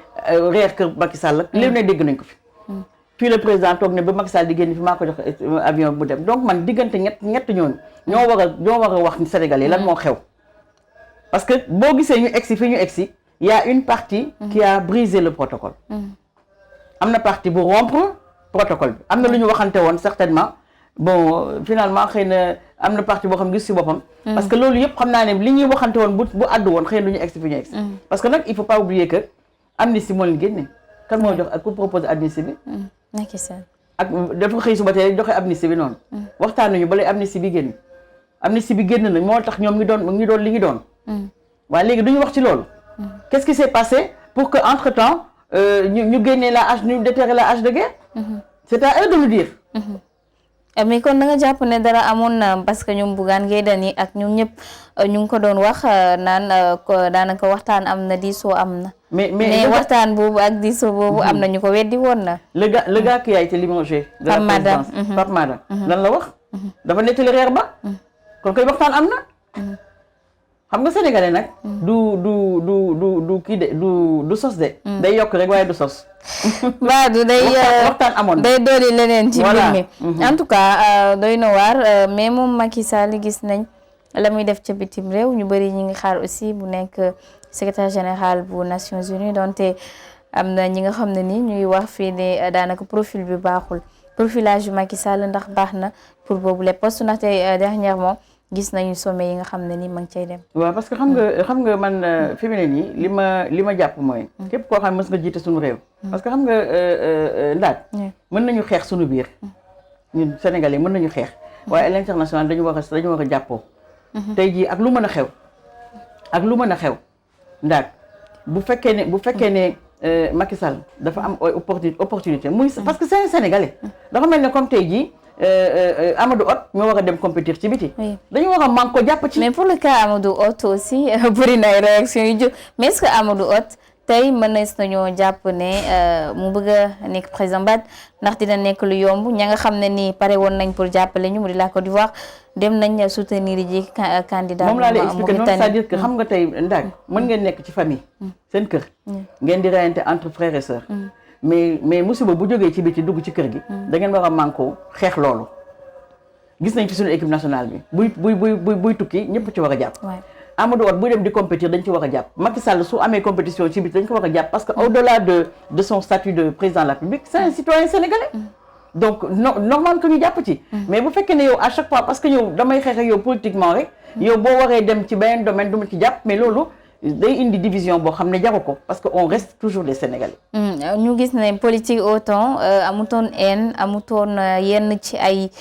S2: reer kër Macky Sall ak léegi ne dégg nañ ko fi fii le président toog ne ba Macky Sall di génn fi maa ko jox avion bu dem donc man diggante ñett ñooñu ñoo war a wax ni Sénégal yi lan moo xew parce que boo gisee ñu egsi fi ñu egsi y a une partie qui a brisé le protocole am na partie bu rompre protocole bi am na lu ñu waxante woon certainement bon finalement xëy na am na partie boo xam gis ci boppam parce que loolu yëpp xam naa ne li ñuy waxante woon bu àddu woon xëy na du ñu egsi fi ñu egsi parce que nag il faut pas oublier que amnistie moo leen génne kan moo jox ak ku proposé amnistie bi
S1: Macky Sall
S2: ak dafa xëy suba tey joxe amnistie bi noonu waxtaan nañu balay amnistie bi génn na moo tax ñoom ñu doon li ñu doon waaye léegi duñu wax ci loolu qu'est-ce qui s'est passé pour que entre temps ñu génnee ñu déterrer la hache de guerre c'est à eux de le dire
S1: mais kon da nga jàpp ne dara amoon na parce que ñoom Bougane Gueye Dany ak ñoom ñëpp ñu ngi ko doon wax naan daanaka waxtaan am na diisoo am na. mais waxtaan boobu ak diisoo boobu am na ñu ko weddi woon na.
S2: le gars qui a été limogé. de la présidence Pape Mahawa lan la wax. dafa nettali reer ba. kon koy waxtaan am na. xam nga sénégalais nag. du kii de du sos de. day yokk rek waaye du sos.
S1: waaw du day
S2: waxtaan amoon
S1: day dooli leneen ci mbir mi en tout cas doy na waar mais moom Macky Sall gis nañ la muy def ca bitim réew ñu bëri ñi ngi xaar aussi bu nekk secrétaire général bu Nations Unies donte am na ñi nga xam ne ni ñuy wax fii ne daanaka profil bi baaxul profilage yu Macky Sall ndax baax na pour boobu les postes ndaxte dernièrement gis nañu sommet yi nga xam ne ni ma ngi cay dem.
S2: waaw parce que xam nga man fi mu ne nii li ma jàpp mooy. képp koo xam ne mës nga jiite suñu réew. parce que xam nga ndaat. mën nañu xeex suñu biir. ñun Sénégalais mën nañu xeex. waaye à l'international dañu war a jàppoo. tey jii ak lu mën a xew. ndaat bu fekkee ne Macky Sall dafa am opportunité muy parce que c'est un Sénégalais. dafa mel ne comme tey jii. Amadou Hott ñoo war a dem compétir ci biti. dañu war a man ko jàpp ci.
S1: mais pour le cas Amadou Hott aussi bëri na ay réaction yu jóg mais est-ce que Amadou Hott tey mënees nañoo jàpp ne mu bëgg a nekk président baat ndax dina nekk lu yomb ña nga xam ne nii pare woon nañ pour jàppale ñu mu di la Côte d'Ivoire dem nañ soutenir ji candidat.
S2: moom laa lay expliquer noonu c'est-à-dire que xam nga tey ndaag mën ngeen nekk ci famille. seen kër. ngeen di reyante entre frères et sœurs. mais musiba bu jógee ci biti dugg ci kër gi. da ngeen war a mànkoo xeex loolu. gis nañ ci suñu équipe nationale bi buy tukki ñëpp ci war a jàpp. Amadou Hott buy dem di compétir dañ ci war a jàpp. Macky Sall su amee compétition ci biti dañ ko war a jàpp parce que au-delà de son statut de président de la République c'est un citoyen sénégalais. donc normal que ñu jàpp ci. mais bu fekkee ne yow à chaque fois parce que yow damay xeex ak yow politiquement rek. yow boo waree dem ci beneen domaine du ma ci jàpp mais loolu. day indi division boo xam ne jaru ko parce que on reste toujours des Sénégalais.
S1: ñu gis ne politique autant amutoon haine amutoon yenn ci ay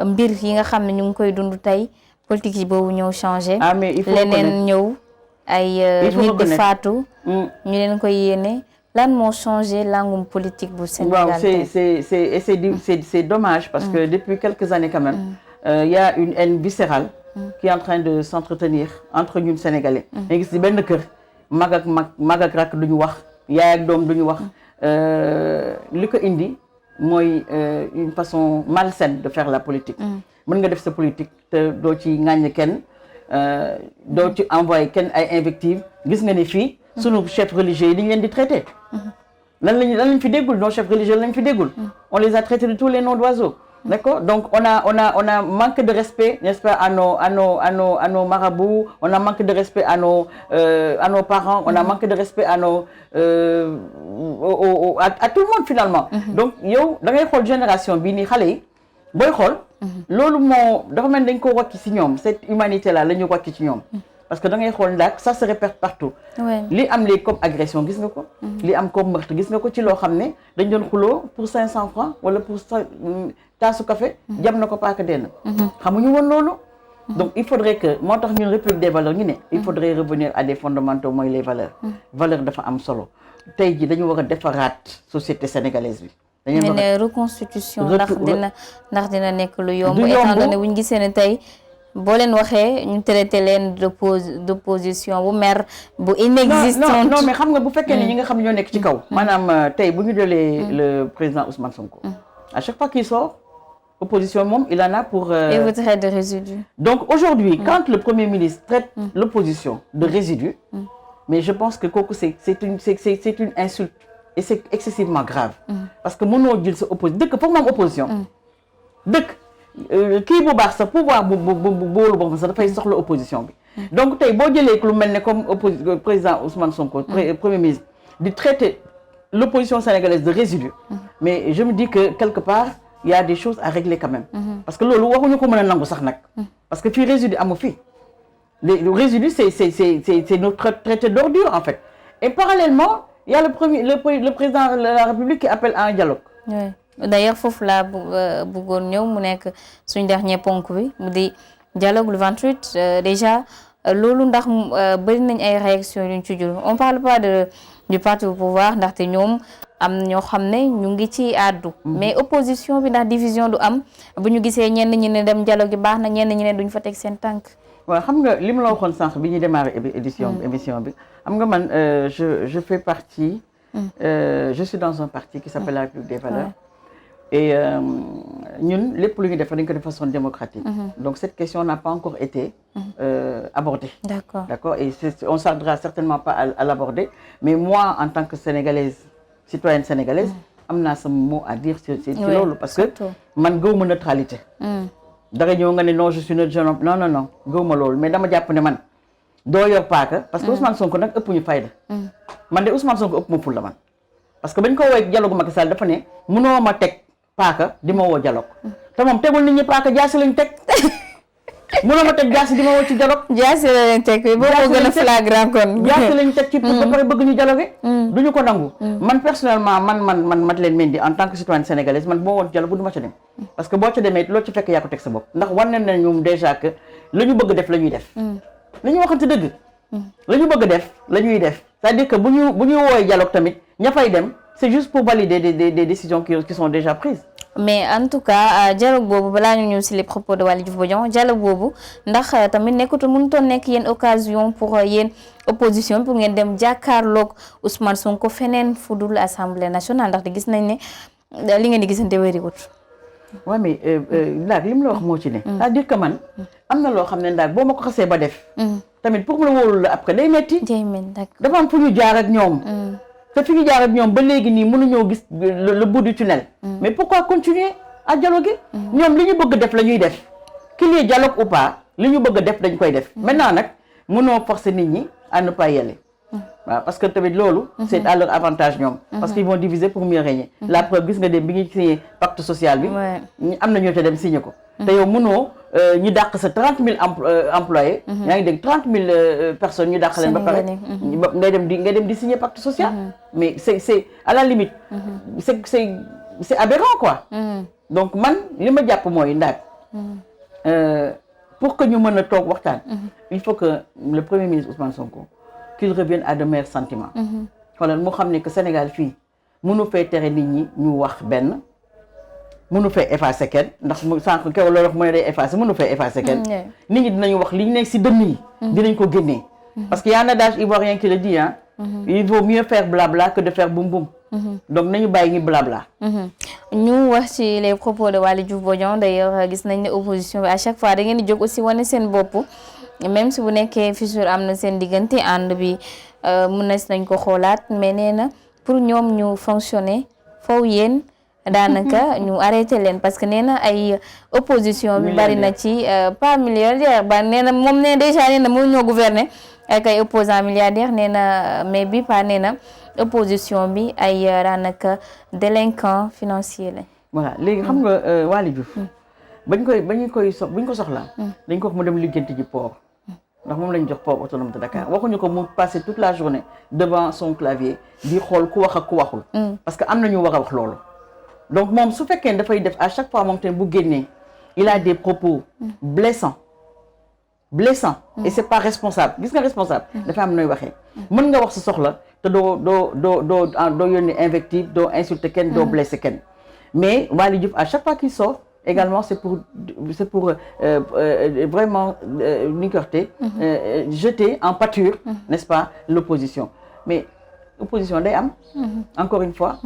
S1: mbir yi nga xam ne ñu ngi koy dund tey politique yi boobu ñëw changé.
S2: mais il faut
S1: leneen ñëw ay nit di faatu. ñu leen koy yéene lan moo changé langum politique bu Sénégal.
S2: Waaw c'est dommage parce que depuis quelques années quand même il y a une haine viscérale qui est en train de s'entretenir entre ñun Sénégalais. nga gis ci benn kër mag ak rakk duñu wax yaay ak doom duñu wax li ko indi mooy une façon malsaine de faire la politique. mën nga def sa politique te doo ci ŋàññ kenn doo ci envoyé kenn ay invectives gis nga ni fii sunu chefs religieux yi li ñu leen di traité. lan lañ fi déggul nos chefs religieux lañ fi déggul. on les a traités de tous les noms d'oiseaux. D'accord? Donc on a manque de respect, n'est-ce pas, à nos marabouts, on a manque de respect à nos parents, on a manque de respect à à tout le monde finalement. Donc yow da ngay xool génération bii nii xale yi booy xool. loolu moo dafa mel dañ ko wàcc ci ñoom cette humanité là la ñu wàcc ci ñoom. parce que da ngay xool ndax ça se répète partout. li am léegi comme agression gis nga ko. li am comme meurtre gis nga ko ci loo xam ne dañ doon xuloo pour 500 francs wala pour taasu café jam na ko paaka denn xamuñu woon loolu. donc il faudrait que moo tax ñun République des valeurs ñu ne il faudrait revenir à des fondamentaux mooy les valeurs. valeurs dafa am solo tey ji dañu war a defaraat société sénégalaise bi.
S1: dañu war a reconstitution ndax dina nekk lu yomb. étant donné bu ñu gisee ne tey. boo leen waxee ñu traité leen d'opposition bu mer bu inexistante.
S2: non mais xam nga bu fekkee ne ñi nga xam ñoo nekk ci kaw. maanaam tey bu ñu jëlee le président Ousmane Sonko. à chaque fois qu'il sort opposition moom il en a pour.
S1: et vous traitez de résidu.
S2: donc aujourd'hui quand le premier ministre traite l'opposition de résidu. mais je pense que kooku c'est une insulte et c'est excessivement grave. parce que mënoo jël sa opposition dëkk foog mu am opposition. dëkk. kii bu baax sax pouvoir bu boolu boppam sax dafay soxla opposition bi. donc tey boo jëlee lu mel ne comme président Ousmane Sonko. premier ministre di traiter l'opposition sénégalaise de résidu. mais je me dis que quelque part il y a des choses à régler quand même. parce que loolu waxuñu ko mën a nangu sax nag. parce que fii résidu amu fi. le résidu c'est notre traité d'ordure en fait. et parallèlement il y a le président de la République qui appelle à un dialogue.
S1: oui. d'ailleurs foofu laa bëggoon ñëw mu nekk suñ dernier ponk bi mu di dialogue le 28 déjà loolu ndax bëri nañ ay réactions yuñ ci jur on parle pas du parti au pouvoir ndaxte ñoom am ñoo xam ne ñu ngi ci àddu mais opposition bi ndax division du am bu ñu gisee ñenn ñi ne dem dialogue gi baax na ñenn ñi ne duñ fa teg seen tànk.
S2: waaw xam nga li ma la waxoon sànq bi ñuy démarrer émission bi xam nga man je fais partie je suis dans un parti qui s'appelle la République des valeurs. et ñun lépp lu ñu def dañ ko de façon démocratique. donc cette question n'a pas encore été abordée. D'accord et on ne s'attendra certainement pas à l'aborder mais moi en tant que sénégalaise citoyenne sénégalaise am naa sama mot à dire ci loolu parce que man gëwuma neutralité. dara ñëw nga ne non je suis neutre non gëwuma loolu mais dama jàpp ne man doo yor paaka parce que Ousmane Sonko nag ëpp ñu fayda. man de Ousmane Sonko ëpp ma ful la man parce que bañ ko woowee dialogue Macky Sall dafa ne mënoo ma teg paaka di ma woo dialogue te moom tegul nit ñi paaka jaasi lañ teg mënoo ma teg jaasi di ma woo ci dialogue.
S1: jaasi la leen teg boo ko gën a flagrant kon.
S2: jaasi lañ teg ci pour ba pare bëgg ñu dialoguer. duñu ko nangu. man personnellement man Madeleine Mendy en tant que citoyenne sénégalaise man boo woon dialogue bu du ma ca dem. parce que boo ca demee loo ci fekk yaa ko teg sa bopp ndax wan nañ ñoom déjà que la ñu bëgg def la ñuy def. la ñu waxante dëgg. la ñu bëgg def la ñuy def c'est-à-dire que bu ñu woowee dialogue tamit ña fay dem c'est juste pour valider des décisions qui sont déjà prises.
S1: mais en tout cas dialogue boobu balaa ñu ñëw si les propos de Waly Diouf Bodiang dialogue boobu ndax tamit nekkutul mënutoon nekk yéen occasion pour yéen opposition pour ngeen dem jàkkaarloog Ousmane Sonko feneen fu dul assemblée nationale ndax gis nañ ne li ngeen di gisante wériwut.
S2: waaw mais ndax li mu la wax moo ci ne. c'est-à-dire que man am na loo xam ne ndax boo ma ko xasee ba def. tamit pour mu la wóorul la après day metti. dafa am fu ñu jaar ak ñoom. te fi ñu jaar ak ñoom ba léegi nii mënuñoo gis le bout du tunnel. mais pourquoi continuer à dialoguer. ñoom li ñu bëgg def la ñuy def. qu'il y ait dialogue ou pas li ñu bëgg def dañ koy def. maintenant nag mënoo forcer nit ñi à ne pas y aller. waaw parce que tamit loolu. c'est à leur avantage ñoom. parce qu'ils vont diviser pour mieux régner. la preuve gis nga dem bi ñu signé pacte social bi. am na ñoo ca dem signé ko. te yow mënoo ñu dàq sa 30 000 employés. yaa ngi dégg 30 000 personnes ñu dàq leen ba pare. ngay dem di signer pacte social. mais c'est à la limite. c'est aberrant quoi. donc man li ma jàpp mooy ndax. pour que ñu mën a toog waxtaan. il faut que le premier ministre Ousmane Sonko qu'il revienne à de meilleurs sentiments. xoolal mu xam ne que Sénégal fii mënu fee tere nit ñi ñu wax benn mënu fee effacer kenn ndax mu sànq kew loolu wax mu ne day effacer mënu fee effacer kenn nit ñi dinañu wax li ñu nekk si dënn yi dinañ ko génnee parce que y a un adage ivoirien qui le dit hein il vaut mieux faire blabla que de faire boum boum donc nañu bàyyi ngi blabla
S1: ñu wax ci les propos de Waly Diouf Bodian d'ailleurs gis nañ ne opposition bi à chaque fois da ngeen di jóg aussi wane seen bopp même si bu nekkee fissure am na seen diggante ànd bi mun nañ ko xoolaat mais nee na pour ñoom ñu fonctionner foofu yéen daanaka ñu arrêté leen parce que nee na ay opposition bi bari na ci pas milliardaire ba nee na moom nee déjà nee na mënu ñoo gouverner ak ay opposants milliardaires nee na mais bi pas nee na opposition bi ay daanaka délinquant financier la.
S2: voilà léegi xam nga Waly Diouf buñ ko soxlaa dañ ko wax mu dem liggéenti ji port ndax moom lañ jox port autonome de Dakar waxuñu ko mu passer toute la journée devant son clavier di xool ku wax ak ku waxul parce que am na ñu war a wax loolu donc moom su fekkee dafay def à chaque fois moom tamit bu génnee il a des propos blessants et c'est pas responsable gis nga responsable dafa am nooy waxee mën nga wax sa soxla te doo yónni invective doo insulter kenn doo blesser kenn mais Waly Diouf à chaque fois qu'il sort également c'est pour vraiment ni ko waxee jeter en pâture n'est-ce pas l'opposition mais opposition day am encore une fois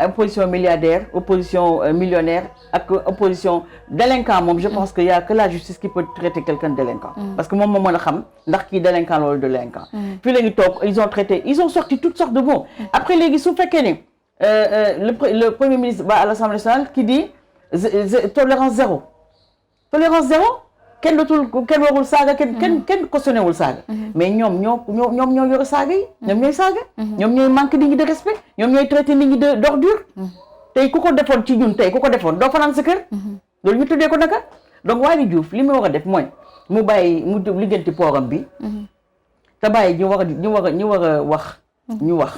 S2: opposition milliardaire opposition millionnaire ak opposition délinquant moom je pense que y a que la justice qui peut traiter quelqu'un de délinquant parce que moom moo mën a xam ndax kii délinquant loolu délinquant fii la ñu toog ils ont sorti toutes sortes de mots après léegi su fekkee ne le premier ministre va à l'Assemblée nationale qui dit tolérance zéro kenn warul saaga kenn cautionné wul saaga mais ñoom ñoo yore saaga yi ñoom ñooy saaga ñoom ñooy manque nit ñi de respect ñoom ñooy traité nit ñi de d'ordure tey ku ko defoon ci ñun tey ku ko defoon doo fanaan sa kër loolu ñu tuddee ko naka donc Waly Diouf li mu war a def mooy mu bàyyi mu ligganti pooram bi te bàyyi ñu war a wax ñu wax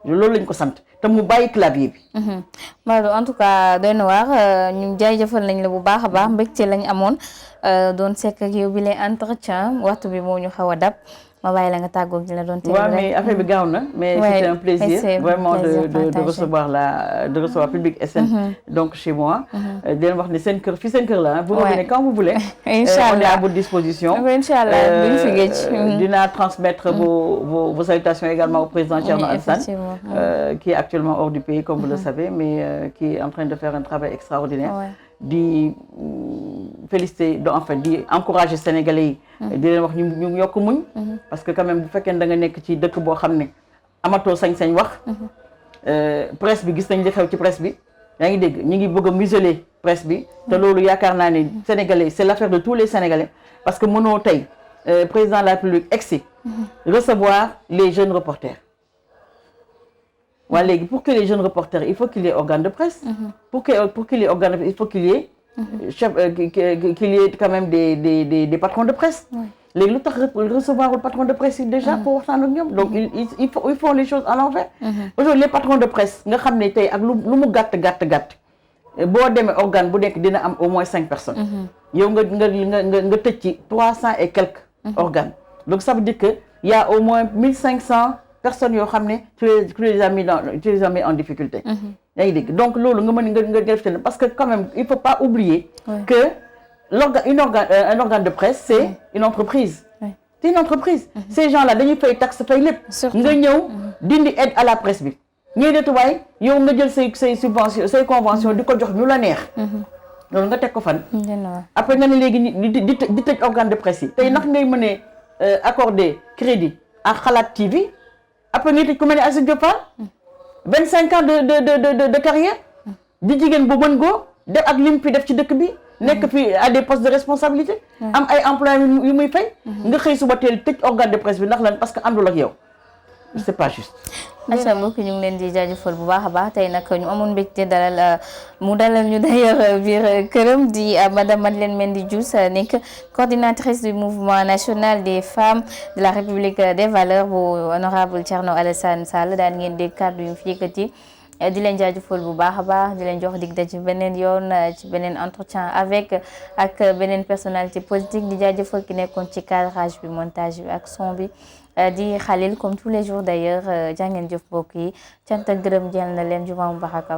S2: loolu lañ ko sant te mu bàyyi clavier bi.
S1: Maodo en tout cas doy na waar ñu jaajëfal nañ la bu baax a baax mbégte lañ amoon doon sekk ak yow bi les entretien waxtu bi moo ñu xaw a dab ma bàyyi la nga tàggoog di la doon.
S2: waaw mais affaire bi gaaw na. mais c'était un plaisir vraiment de recevoir Public SN donc chez moi. di leen wax ne seen kër fi seen kër la vous revenez quand vous voulez.
S1: Inch'Allah
S2: on est à votre disposition.
S1: Inch'Allah duñ fi géej.
S2: dinaa transmettre vos salutations également au président Thierno Alassane qui est actuellement hors du pays comme vous le savez mais qui est en train de faire un travail extraordinaire. di féliciter di encourager Sénégalais yi di leen wax ñu yokk muñ parce que quand même bu fekkee da nga nekk ci dëkk boo xam ne amatoo sañ-sañ wax presse bi gis nañ li xew ci presse bi yaa ngi dégg ñu ngi bëgg a museler presse bi te loolu yaakaar naa ne Sénégalais c'est l'affaire de tous les Sénégalais parce que mënoo tey président de la République egsi recevoir les jeunes reporters waaye léegi pour que les jeunes reporters il faut qu'il y ait organe de presse pour qu'il y ait organe de presse il faut qu'il y ait chef qu'il y ait quand même des patrons de presse léegi lu tax recevoir le patron de presse yi déjà pour waxtaan ak ñoom donc ils font les choses à l'envers aujourd'hui les patrons de presse nga xam ne tey ak lu mu gàtt boo demee organe bu nekk dina am au moins 5 personnes yow nga tëj ci 300 et quelques organes donc ça veut dire que il y a au moins 1500 personnes yoo xam ne tu les as mis en difficulté yaa ngi dégg donc loolu nga def parce que quand même il faut pas oublier que un organe de presse c'est une entreprise c'est une entreprise ces gens-là dañuy fay taxe fay lépp nga ñëw dindi aide à la presse bi ñuy detuwaay yow nga jël say subvention say convention di ko jox ñu la neex loolu nga teg ko fan après nga ne léegi di tëj organe de presse yi tey ndax ngay mënee accorder crédit à Xalaat TV après nga tëj ku mel ne Aziz Diop Fall 25 ans de carrière di jigéen bu mën goo def ak lim fi def ci dëkk bi nekk fi à des postes de responsabilité am ay employés yu muy fay nga xëy suba teel tëj organe de presse bi ndax lan parce que àndul ak yow c'est pas juste.
S1: Aïcha mbokk ñu ngi leen di jaajëfal bu baax a baax tey nag ñu amoon mbégte mu dalal ñu d'ailleurs biir këram di madame Madeleine Mendy Diouf nekk coordinatrice du mouvement national des femmes de la République des valeurs bu honorable Thierno Alassane Sall daan ngeen dégg kàddu yu fi yëkkati di leen jaajëfal bu baax a baax di leen jox dig daje ci beneen yoon ci beneen entretien ak beneen personnalité politique di jaajëfal ki nekkoon ci cadrage bi montage bi ak son bi di Khalil comme tous les jours d'ailleurs jaa ngeen jëf mbokk yi cant ak gërëm jël na leen jumaa mubarak